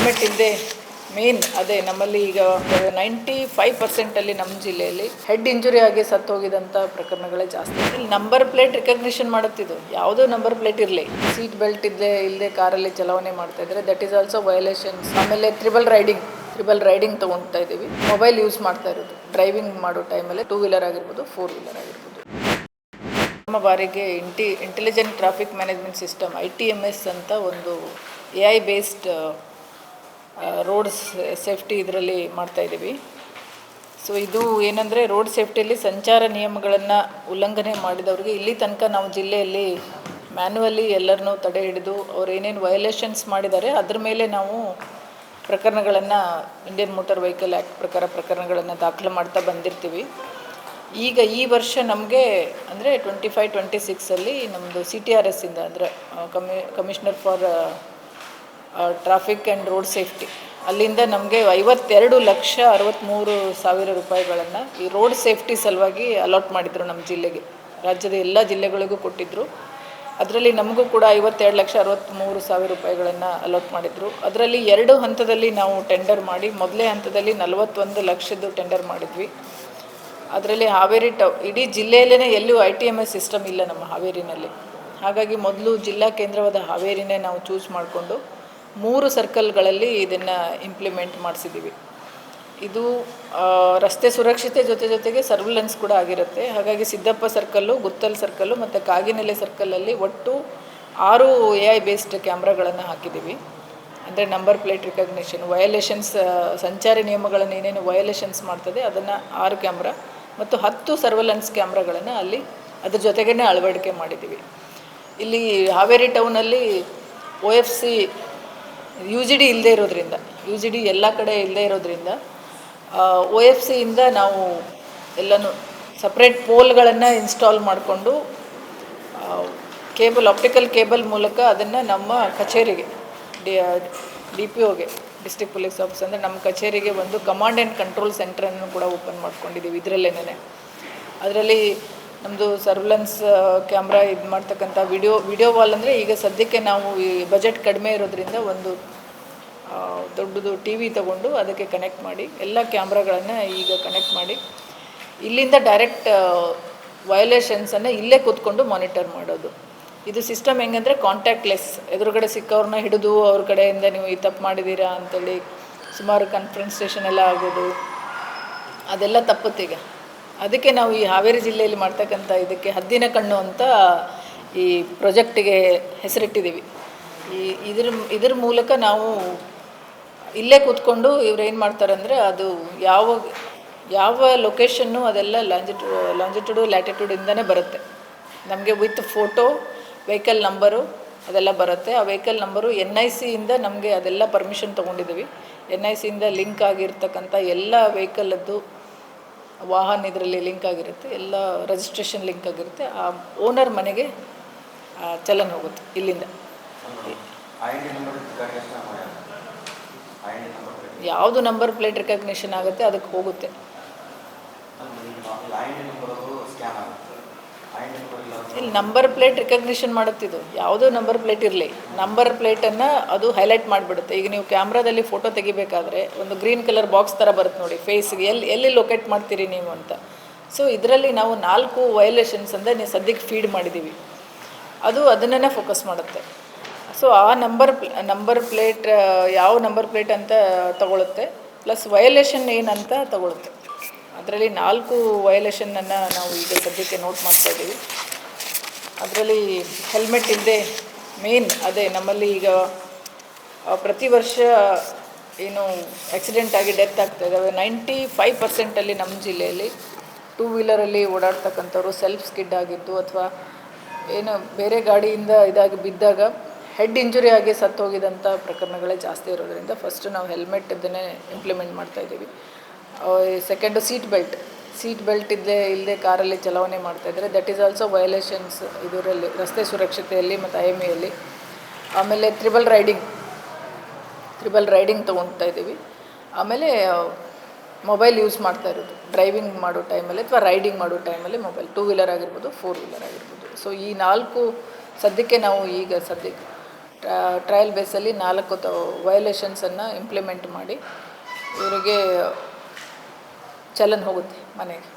Helmet ಇಲ್ಲದೆ main ಅದೇ ನಮ್ಮಲ್ಲಿ ಈಗ 95% ನಮ್ಮ ಜಿಲ್ಲೆಯಲ್ಲಿ ಹೆಡ್ ಇಂಜುರಿ ಆಗಿ ಸತ್ತೋಗಿದಂಥ ಪ್ರಕರಣಗಳೇ ಜಾಸ್ತಿ. ಇಲ್ಲಿ ನಂಬರ್ ಪ್ಲೇಟ್ ರಿಕಗ್ನಿಷನ್ ಮಾಡುತ್ತಿದ್ದು ಯಾವುದೋ ನಂಬರ್ ಪ್ಲೇಟ್ ಇರಲಿ, ಸೀಟ್ ಬೆಲ್ಟ್ ಇಲ್ಲದೆ ಕಾರಲ್ಲಿ ಚಲಾವಣೆ ಮಾಡ್ತಾ ಇದ್ದಾರೆ, ದಟ್ ಈಸ್ ಆಲ್ಸೋ ವಯೋಲೇಷನ್ಸ್. ಆಮೇಲೆ ತ್ರಿಬಲ್ ರೈಡಿಂಗ್ ತೊಗೊಳ್ತಾ ಇದ್ದೀವಿ. ಮೊಬೈಲ್ ಯೂಸ್ ಮಾಡ್ತಾ ಇರೋದು ಡ್ರೈವಿಂಗ್ ಮಾಡೋ ಟೈಮಲ್ಲಿ, 2 ವೀಲರ್ ಆಗಿರ್ಬೋದು, 4 ವೀಲರ್ ಆಗಿರ್ಬೋದು. ನಮ್ಮ ಬಾರಿಗೆ intelligent traffic management system ITMS ಅಂತ ಒಂದು AI ಬೇಸ್ಡ್ ರೋಡ್ ಸೇಫ್ಟಿ ಇದರಲ್ಲಿ ಮಾಡ್ತಾಯಿದ್ದೀವಿ. ಸೊ ಇದು ಏನಂದರೆ, ರೋಡ್ ಸೇಫ್ಟಿಯಲ್ಲಿ ಸಂಚಾರ ನಿಯಮಗಳನ್ನು ಉಲ್ಲಂಘನೆ ಮಾಡಿದವ್ರಿಗೆ ಇಲ್ಲಿ ತನಕ ನಾವು ಜಿಲ್ಲೆಯಲ್ಲಿ ಮ್ಯಾನ್ಯುವಲಿ ಎಲ್ಲರನ್ನೂ ತಡೆ ಹಿಡಿದು ಅವ್ರು ಏನೇನು ವಯೋಲೇಷನ್ಸ್ ಮಾಡಿದ್ದಾರೆ ಅದ್ರ ಮೇಲೆ ನಾವು ಪ್ರಕರಣಗಳನ್ನು ಇಂಡಿಯನ್ ಮೋಟಾರ್ ವೆಹಿಕಲ್ ಆ್ಯಕ್ಟ್ ಪ್ರಕಾರ ಪ್ರಕರಣಗಳನ್ನು ದಾಖಲೆ ಮಾಡ್ತಾ ಬಂದಿರ್ತೀವಿ. ಈಗ ಈ ವರ್ಷ ನಮಗೆ ಅಂದರೆ 25-26 ನಮ್ಮದು CTRS ಇಂದ ಅಂದರೆ commissioner for traffic and road safety ಅಲ್ಲಿಂದ ನಮಗೆ 52,63,000 ರೂಪಾಯಿಗಳನ್ನು ಈ ರೋಡ್ ಸೇಫ್ಟಿ ಸಲುವಾಗಿ ಅಲಾಟ್ ಮಾಡಿದರು ನಮ್ಮ ಜಿಲ್ಲೆಗೆ. ರಾಜ್ಯದ ಎಲ್ಲ ಜಿಲ್ಲೆಗಳಿಗೂ ಕೊಟ್ಟಿದ್ದರು. ಅದರಲ್ಲಿ ನಮಗೂ ಕೂಡ 52,63,000 ರೂಪಾಯಿಗಳನ್ನು ಅಲಾಟ್ ಮಾಡಿದರು. ಅದರಲ್ಲಿ 2 ಹಂತದಲ್ಲಿ ನಾವು ಟೆಂಡರ್ ಮಾಡಿ, ಮೊದಲೇ ಹಂತದಲ್ಲಿ 41 ಲಕ್ಷದ್ದು ಟೆಂಡರ್ ಮಾಡಿದ್ವಿ. ಅದರಲ್ಲಿ ಹಾವೇರಿ ಇಡೀ ಜಿಲ್ಲೆಯಲ್ಲೇ ಎಲ್ಲೂ ITMS ಸಿಸ್ಟಮ್ ಇಲ್ಲ ನಮ್ಮ ಹಾವೇರಿನಲ್ಲಿ. ಹಾಗಾಗಿ ಮೊದಲು ಜಿಲ್ಲಾ ಕೇಂದ್ರವಾದ ಹಾವೇರಿನೇ ನಾವು ಚೂಸ್ ಮಾಡಿಕೊಂಡು 3 ಸರ್ಕಲ್ಗಳಲ್ಲಿ ಇದನ್ನು ಇಂಪ್ಲಿಮೆಂಟ್ ಮಾಡಿಸಿದ್ದೀವಿ. ಇದು ರಸ್ತೆ ಸುರಕ್ಷತೆ ಜೊತೆಗೆ ಸರ್ವಿಲೆನ್ಸ್ ಕೂಡ ಆಗಿರುತ್ತೆ. ಹಾಗಾಗಿ ಸಿದ್ದಪ್ಪ ಸರ್ಕಲ್ಲು, ಗುತ್ತಲ್ ಸರ್ಕಲ್ಲು ಮತ್ತು ಕಾಗಿನೆಲೆ ಸರ್ಕಲಲ್ಲಿ ಒಟ್ಟು 6 AI ಬೇಸ್ಡ್ ಕ್ಯಾಮ್ರಾಗಳನ್ನು ಹಾಕಿದ್ದೀವಿ. ಅಂದರೆ ನಂಬರ್ ಪ್ಲೇಟ್ ರಿಕಗ್ನಿಷನ್, ವಯೋಲೇಷನ್ಸ್, ಸಂಚಾರಿ ನಿಯಮಗಳನ್ನು ಏನೇನು ವಯೋಲೇಷನ್ಸ್ ಮಾಡ್ತದೆ ಅದನ್ನು 6 ಕ್ಯಾಮ್ರಾ ಮತ್ತು 10 ಸರ್ವೆಲೆನ್ಸ್ ಕ್ಯಾಮ್ರಾಗಳನ್ನು ಅಲ್ಲಿ ಅದ್ರ ಜೊತೆಗೇ ಅಳವಡಿಕೆ ಮಾಡಿದ್ದೀವಿ. ಇಲ್ಲಿ ಹಾವೇರಿ ಟೌನಲ್ಲಿ OFC UGD ಇಲ್ಲದೆ ಇರೋದ್ರಿಂದ, UGD ಎಲ್ಲ ಕಡೆ ಇಲ್ಲದೆ ಇರೋದ್ರಿಂದ OFC ಇಂದ ನಾವು ಎಲ್ಲನೂ ಸಪ್ರೇಟ್ ಪೋಲ್ಗಳನ್ನು ಇನ್ಸ್ಟಾಲ್ ಮಾಡಿಕೊಂಡು ಆಪ್ಟಿಕಲ್ ಕೇಬಲ್ ಮೂಲಕ ಅದನ್ನು ನಮ್ಮ ಕಚೇರಿಗೆ DPOಗೆ, ಡಿಸ್ಟ್ರಿಕ್ಟ್ ಪೊಲೀಸ್ ಆಫೀಸ್ ಅಂದರೆ ನಮ್ಮ ಕಚೇರಿಗೆ ಒಂದು ಕಮಾಂಡ್ ಆ್ಯಂಡ್ ಕಂಟ್ರೋಲ್ ಸೆಂಟ್ರನ್ನು ಕೂಡ ಓಪನ್ ಮಾಡ್ಕೊಂಡಿದ್ದೀವಿ ಇದರಲ್ಲೇನೆ. ಅದರಲ್ಲಿ ನಮ್ಮದು ಸರ್ವೆಲೆನ್ಸ್ ಕ್ಯಾಮ್ರಾ ಇದು ಮಾಡ್ತಕ್ಕಂಥ ವಿಡಿಯೋ ವಾಲ್ ಅಂದರೆ ಈಗ ಸದ್ಯಕ್ಕೆ ನಾವು ಈ ಬಜೆಟ್ ಕಡಿಮೆ ಇರೋದ್ರಿಂದ ಒಂದು ದೊಡ್ಡದು TV ತೊಗೊಂಡು ಅದಕ್ಕೆ ಕನೆಕ್ಟ್ ಮಾಡಿ ಎಲ್ಲ ಕ್ಯಾಮ್ರಾಗಳನ್ನು ಈಗ ಕನೆಕ್ಟ್ ಮಾಡಿ ಇಲ್ಲಿಂದ ಡೈರೆಕ್ಟ್ ವಯೋಲೇಷನ್ಸನ್ನು ಇಲ್ಲೇ ಕೂತ್ಕೊಂಡು ಮಾನಿಟರ್ ಮಾಡೋದು. ಇದು ಸಿಸ್ಟಮ್ ಹೆಂಗಂದರೆ ಕಾಂಟ್ಯಾಕ್ಟ್ಲೆಸ್, ಎದುರುಗಡೆ ಸಿಕ್ಕವ್ರನ್ನ ಹಿಡಿದು ಅವ್ರ ಕಡೆಯಿಂದ ನೀವು ಈ ತಪ್ಪು ಮಾಡಿದ್ದೀರಾ ಅಂತೇಳಿ ಸುಮಾರು ಕನ್ಫರೆನ್ಸೇಷನ್ ಎಲ್ಲ ಆಗೋದು ಅದೆಲ್ಲ ತಪ್ಪುತ್ತೀಗ. ಅದಕ್ಕೆ ನಾವು ಈ ಹಾವೇರಿ ಜಿಲ್ಲೆಯಲ್ಲಿ ಮಾಡ್ತಕ್ಕಂಥ ಇದಕ್ಕೆ ಹದ್ದಿನ ಕಣ್ಣು ಅಂತ ಈ ಪ್ರಾಜೆಕ್ಟಿಗೆ ಹೆಸರಿಟ್ಟಿದ್ದೀವಿ. ಇದ್ರ ಮೂಲಕ ನಾವು ಇಲ್ಲೇ ಕೂತ್ಕೊಂಡು ಇವ್ರು ಏನು ಮಾಡ್ತಾರೆ ಅಂದರೆ, ಅದು ಯಾವ ಲೊಕೇಶನ್ನು ಅದೆಲ್ಲ ಲಾಂಜಿಟ್ಯೂಡು ಲ್ಯಾಟಿಟ್ಯೂಡಿಂದನೇ ಬರುತ್ತೆ ನಮಗೆ. ವಿತ್ ಫೋಟೋ, ವೆಹಿಕಲ್ ನಂಬರು ಅದೆಲ್ಲ ಬರುತ್ತೆ. ಆ ವೆಹಿಕಲ್ ನಂಬರು NIC ಇಂದ ನಮಗೆ ಅದೆಲ್ಲ ಪರ್ಮಿಷನ್ ತೊಗೊಂಡಿದ್ದೀವಿ. NIC ಇಂದ ಲಿಂಕ್ ಆಗಿರ್ತಕ್ಕಂಥ ಎಲ್ಲ ವೆಹಿಕಲದ್ದು ವಾಹನ ಇದರಲ್ಲಿ ಲಿಂಕ್ ಆಗಿರುತ್ತೆ, ಎಲ್ಲ ರಿಜಿಸ್ಟ್ರೇಷನ್ ಲಿಂಕ್ ಆಗಿರುತ್ತೆ. ಆ ಓನರ್ ಮನೆಗೆ ಚಲನ್ ಹೋಗುತ್ತೆ ಇಲ್ಲಿಂದ. ಯಾವುದು ನಂಬರ್ ಪ್ಲೇಟ್ ರಿಕಗ್ನಿಷನ್ ಆಗುತ್ತೆ ಅದಕ್ಕೆ ಹೋಗುತ್ತೆ. ಇಲ್ಲಿ ನಂಬರ್ ಪ್ಲೇಟ್ ರಿಕಗ್ನಿಷನ್ ಮಾಡುತ್ತಿದ್ದು ಯಾವುದೋ ನಂಬರ್ ಪ್ಲೇಟ್ ಇರಲಿ, ನಂಬರ್ ಪ್ಲೇಟನ್ನು ಅದು ಹೈಲೈಟ್ ಮಾಡಿಬಿಡುತ್ತೆ. ಈಗ ನೀವು ಕ್ಯಾಮ್ರಾದಲ್ಲಿ ಫೋಟೋ ತೆಗಿಬೇಕಾದ್ರೆ ಒಂದು ಗ್ರೀನ್ ಕಲರ್ ಬಾಕ್ಸ್ ಥರ ಬರುತ್ತೆ ನೋಡಿ, ಫೇಸ್ಗೆ ಎಲ್ಲಿ ಲೊಕೇಟ್ ಮಾಡ್ತೀರಿ ನೀವು ಅಂತ. ಸೊ ಇದರಲ್ಲಿ ನಾವು 4 ವಯೋಲೇಷನ್ಸ್ ಅಂದರೆ ನೀವು ಸದ್ಯಕ್ಕೆ ಫೀಡ್ ಮಾಡಿದ್ದೀವಿ, ಅದು ಅದನ್ನೇ ಫೋಕಸ್ ಮಾಡುತ್ತೆ. ಸೊ ಆ ನಂಬರ್ ಪ್ಲೇಟ್ ಯಾವ ನಂಬರ್ ಪ್ಲೇಟ್ ಅಂತ ತಗೊಳುತ್ತೆ, ಪ್ಲಸ್ ವಯೋಲೇಷನ್ ಏನಂತ ತಗೊಳುತ್ತೆ. ಅದರಲ್ಲಿ 4 ವಯೋಲೇಷನನ್ನು ನಾವು ಈಗ ಸದ್ಯಕ್ಕೆ ನೋಟ್ ಮಾಡ್ತಾಯಿದ್ದೀವಿ. ಅದರಲ್ಲಿ ಹೆಲ್ಮೆಟ್ ಇಲ್ಲದೆ ಮೇನ್ ಅದೇ ನಮ್ಮಲ್ಲಿ ಈಗ ಪ್ರತಿ ವರ್ಷ ಏನು ಆಕ್ಸಿಡೆಂಟ್ ಆಗಿ ಡೆತ್ ಆಗ್ತಾಯಿದ್ದಾವೆ. 95% ನಮ್ಮ ಜಿಲ್ಲೆಯಲ್ಲಿ 2 ವೀಲರಲ್ಲಿ ಓಡಾಡ್ತಕ್ಕಂಥವ್ರು ಸೆಲ್ಫ್ ಸ್ಕಿಡ್ ಆಗಿದ್ದು ಅಥವಾ ಏನು ಬೇರೆ ಗಾಡಿಯಿಂದ ಇದಾಗಿ ಬಿದ್ದಾಗ ಹೆಡ್ ಇಂಜುರಿ ಆಗಿ ಸತ್ತೋಗಿದಂಥ ಪ್ರಕರಣಗಳೇ ಜಾಸ್ತಿ ಇರೋದರಿಂದ ಫಸ್ಟು ನಾವು ಹೆಲ್ಮೆಟ್ ಇದನ್ನೇ ಇಂಪ್ಲಿಮೆಂಟ್ ಮಾಡ್ತಾಯಿದ್ದೀವಿ. ಸೆಕೆಂಡು ಸೀಟ್ ಬೆಲ್ಟ್ ಇಲ್ಲದೆ ಕಾರಲ್ಲಿ ಚಲಾವಣೆ ಮಾಡ್ತಾಯಿದ್ದಾರೆ, ದಟ್ ಈಸ್ ಆಲ್ಸೋ ವಯೋಲೇಷನ್ಸ್ ಇದರಲ್ಲಿ ರಸ್ತೆ ಸುರಕ್ಷತೆಯಲ್ಲಿ ಮತ್ತು IMEಯಲ್ಲಿ. ಆಮೇಲೆ ತ್ರಿಬಲ್ ರೈಡಿಂಗ್ ತೊಗೊಳ್ತಾ ಇದ್ದೀವಿ. ಆಮೇಲೆ ಮೊಬೈಲ್ ಯೂಸ್ ಮಾಡ್ತಾ ಇರೋದು ಡ್ರೈವಿಂಗ್ ಮಾಡೋ ಟೈಮಲ್ಲಿ ಅಥವಾ ರೈಡಿಂಗ್ ಮಾಡೋ ಟೈಮಲ್ಲಿ ಮೊಬೈಲ್, 2 ವೀಲರ್ ಆಗಿರ್ಬೋದು, 4 ವೀಲರ್ ಆಗಿರ್ಬೋದು. ಸೊ ಈ 4 ಸದ್ಯಕ್ಕೆ ನಾವು ಈಗ ಟ್ರಯಲ್ ಬೇಸಲ್ಲಿ 4 ವಯಲೇಷನ್ಸನ್ನು ಇಂಪ್ಲಿಮೆಂಟ್ ಮಾಡಿ ಇವರಿಗೆ ಚಲನ್ ಹೋಗುತ್ತೆ ಮನೆಗೆ.